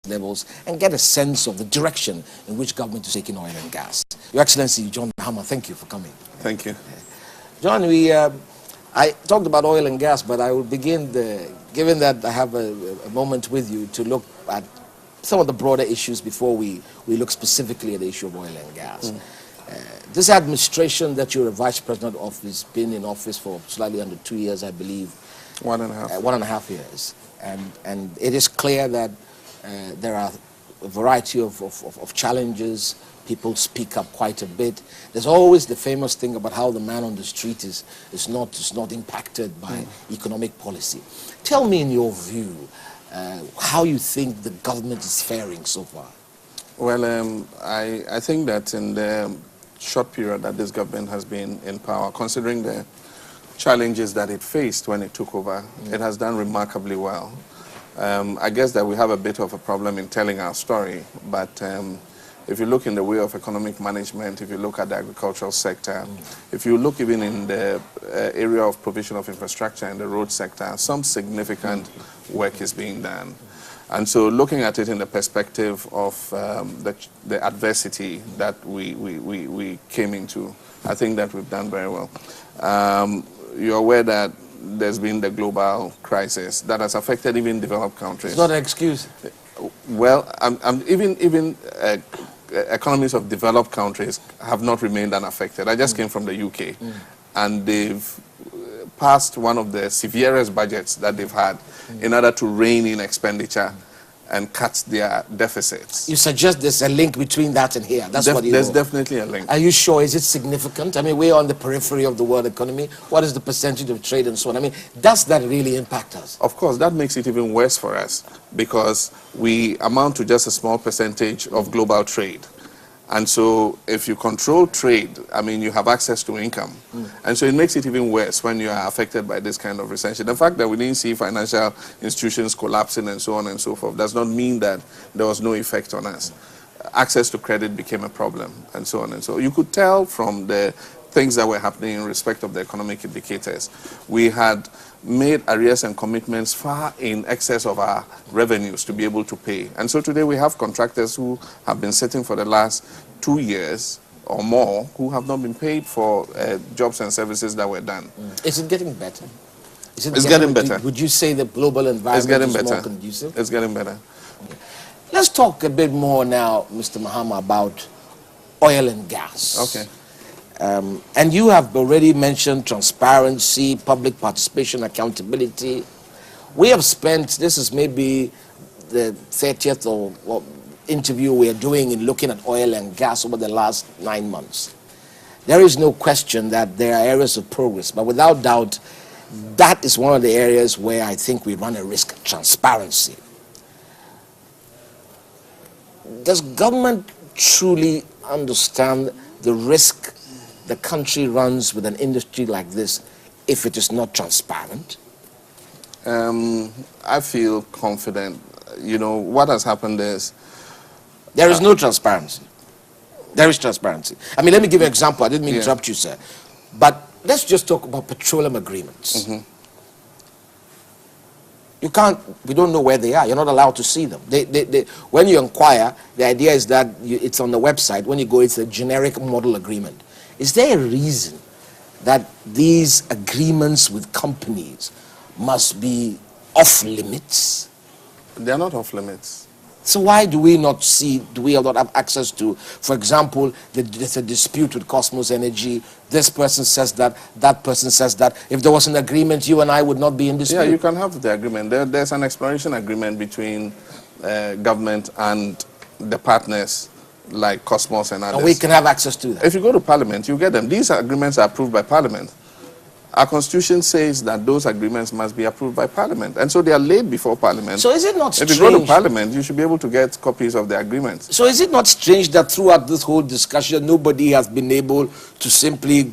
levels and get a sense of the direction in which government is taking oil and gas. Your Excellency, John Mahama, thank you for coming. Thank you. John, I talked about oil and gas, but I will begin, given that I have a moment with you, to look at some of the broader issues before we look specifically at the issue of oil and gas. This administration that you're a vice president of has been in office for slightly under 2 years, I believe. 1.5. 1.5 years. And it is clear that there are a variety of challenges. People speak up quite a bit. There's always the famous thing about how the man on the street is not impacted by economic policy. Tell me, in your view, how you think the government is faring so far. Well, I think that in the short period that this government has been in power, considering the challenges that it faced when it took over, it has done remarkably well. I guess that we have a bit of a problem in telling our story, but if you look in the way of economic management, if you look at the agricultural sector, if you look even in the area of provision of infrastructure in the road sector, some significant work is being done. And so looking at it in the perspective of the adversity that we came into, I think that we've done very well. You're aware that there's been the global crisis that has affected even developed countries. It's not an excuse. Well, even economies of developed countries have not remained unaffected. I just came from the UK, and they've passed one of the severest budgets that they've had in order to rein in expenditure and cut their deficits. You suggest there's a link between that and here. That's what you There's know. definitely a link. Are you sure? Is it significant? I mean, we're on the periphery of the world economy. What is the percentage of trade and so on? I mean, does that really impact us? Of course, that makes it even worse for us because we amount to just a small percentage of global trade. And so if you control trade, I mean, you have access to income. And so it makes it even worse when you are affected by this kind of recession. The fact that we didn't see financial institutions collapsing and so on and so forth does not mean that there was no effect on us. Access to credit became a problem and so on and so on. You could tell from the things that were happening in respect of the economic indicators. We had made arrears and commitments far in excess of our revenues to be able to pay. And so today we have contractors who have been sitting for the last 2 years or more who have not been paid for jobs and services that were done. Is it getting better? It's getting better. Would you say the global environment is more conducive? It's getting better. Okay. Let's talk a bit more now, Mr. Mahama, about oil and gas. Okay. And you have already mentioned transparency, public participation, accountability. We have spent, this is maybe the 30th or interview we are doing in looking at oil and gas over the last 9 months. There is no question that there are areas of progress, but without doubt, that is one of the areas where I think we run a risk of transparency. Does government truly understand the risk the country runs with an industry like this if it is not transparent? I feel confident. You know, what has happened is... There is no transparency. There is transparency. I mean, let me give you an example. I didn't mean to interrupt you, sir. But let's just talk about petroleum agreements. You can't, we don't know where they are. You're not allowed to see them. When you inquire, the idea is that it's on the website. When you go, it's a generic model agreement. Is there a reason that these agreements with companies must be off limits? They're not off limits. So why do we not have access to, for example, there's a dispute with Cosmos Energy, this person says that person says that. If there was an agreement, you and I would not be in dispute. Yeah, you can have the agreement. There's an exploration agreement between government and the partners like Cosmos and others. And we can have access to that. If you go to Parliament, you get them. These agreements are approved by Parliament. Our Constitution says that those agreements must be approved by Parliament. And so they are laid before Parliament. So is it not strange? If you go to Parliament, you should be able to get copies of the agreements. So is it not strange that throughout this whole discussion, nobody has been able to simply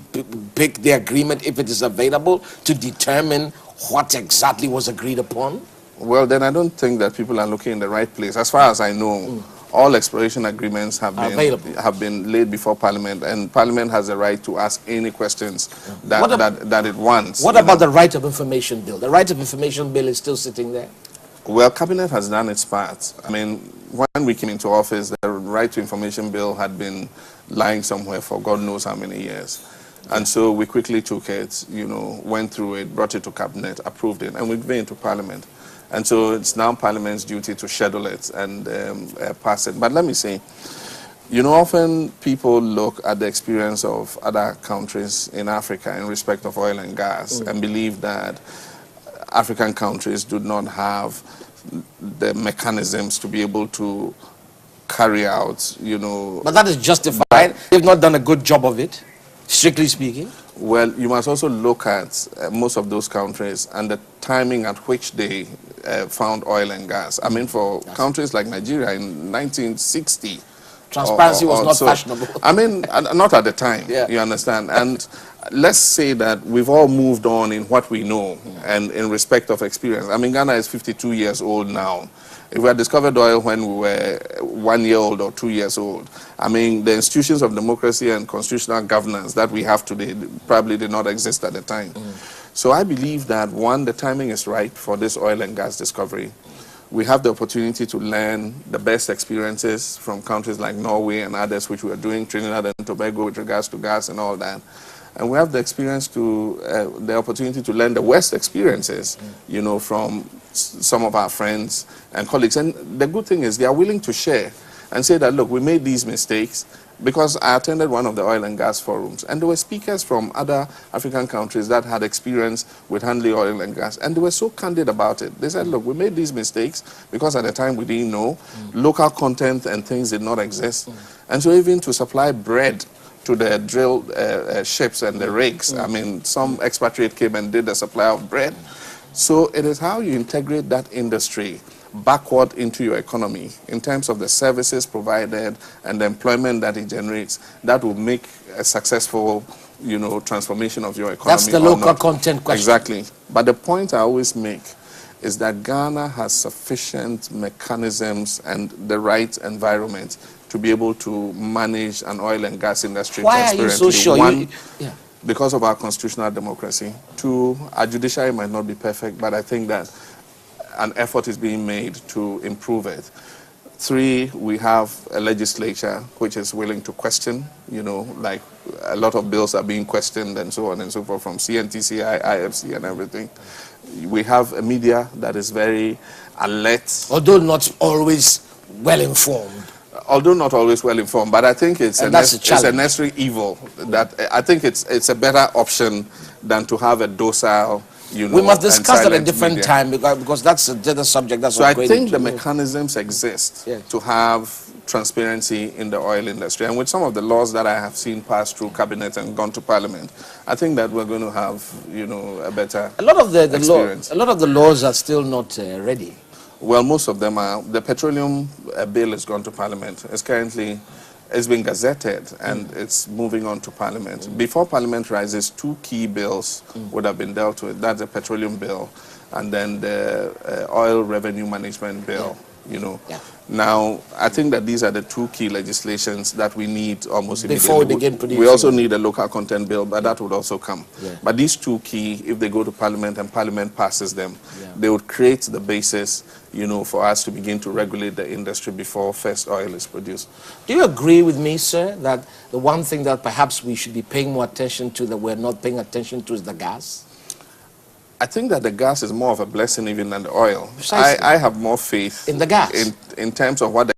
pick the agreement if it is available to determine what exactly was agreed upon? Well, then I don't think that people are looking in the right place. As far as I know, all exploration agreements have been laid before Parliament, and Parliament has the right to ask any questions that it wants. What about the Right of Information Bill? The Right of Information Bill is still sitting there. Well, Cabinet has done its part. I mean, when we came into office, the Right to Information Bill had been lying somewhere for God knows how many years. And so we quickly took it, went through it, brought it to Cabinet, approved it, and we went into Parliament. And so it's now Parliament's duty to schedule it and pass it. But let me say, often people look at the experience of other countries in Africa in respect of oil and gas and believe that African countries do not have the mechanisms to be able to carry out, But that is justified. They've not done a good job of it, strictly speaking. Well, you must also look at most of those countries and the timing at which they found oil and gas. I mean, for countries like Nigeria in 1960, transparency was not fashionable. I mean, not at the time, you understand? And let's say that we've all moved on in what we know and in respect of experience. I mean, Ghana is 52 years old now. If we had discovered oil when we were 1 year old or 2 years old, I mean, the institutions of democracy and constitutional governance that we have today probably did not exist at the time. So I believe that, one, the timing is right for this oil and gas discovery. We have the opportunity to learn the best experiences from countries like Norway and others, which we are doing, Trinidad and Tobago, with regards to gas and all that. And we have the experience the opportunity to learn the West experiences, from some of our friends and colleagues. And the good thing is they are willing to share and say that, look, we made these mistakes, because I attended one of the oil and gas forums, and there were speakers from other African countries that had experience with handling oil and gas, and they were so candid about it. They said, look, we made these mistakes because at the time we didn't know, local content and things did not exist. And so even to supply bread to the drill ships and the rigs, I mean, some expatriate came and did the supply of bread. So it is how you integrate that industry backward into your economy in terms of the services provided and the employment that it generates that will make a successful, transformation of your economy. That's the local content question. Exactly. But the point I always make is that Ghana has sufficient mechanisms and the right environment to be able to manage an oil and gas industry transparently. Why are you so sure? One, because of our constitutional democracy. Two, our judiciary might not be perfect, but I think that an effort is being made to improve it. Three, we have a legislature which is willing to question, like a lot of bills are being questioned and so on and so forth from CNTC, IFC and everything. We have a media that is very alert. Although not always well informed. Although not always well informed, but I think it's a necessary evil. That I think it's a better option than to have a docile, we must discuss that at a different time because that's a subject. That's so I think the mechanisms exist to have transparency in the oil industry, and with some of the laws that I have seen pass through cabinet and gone to parliament, I think that we're going to have a better a lot of the laws are still not ready. Well, most of them are. The petroleum bill has gone to parliament. It's been gazetted and it's moving on to parliament. Before parliament rises, two key bills would have been dealt with. That's the petroleum bill and then the oil revenue management bill, Now, I think that these are the two key legislations that we need almost immediately. Before we begin producing. We also need a local content bill, but that would also come. But these two key, if they go to parliament and parliament passes them, they would create the basis, for us to begin to regulate the industry before first oil is produced. Do you agree with me, sir, that the one thing that perhaps we should be paying more attention to that we're not paying attention to is the gas? I think that the gas is more of a blessing even than the oil. I have more faith in the gas in terms of what the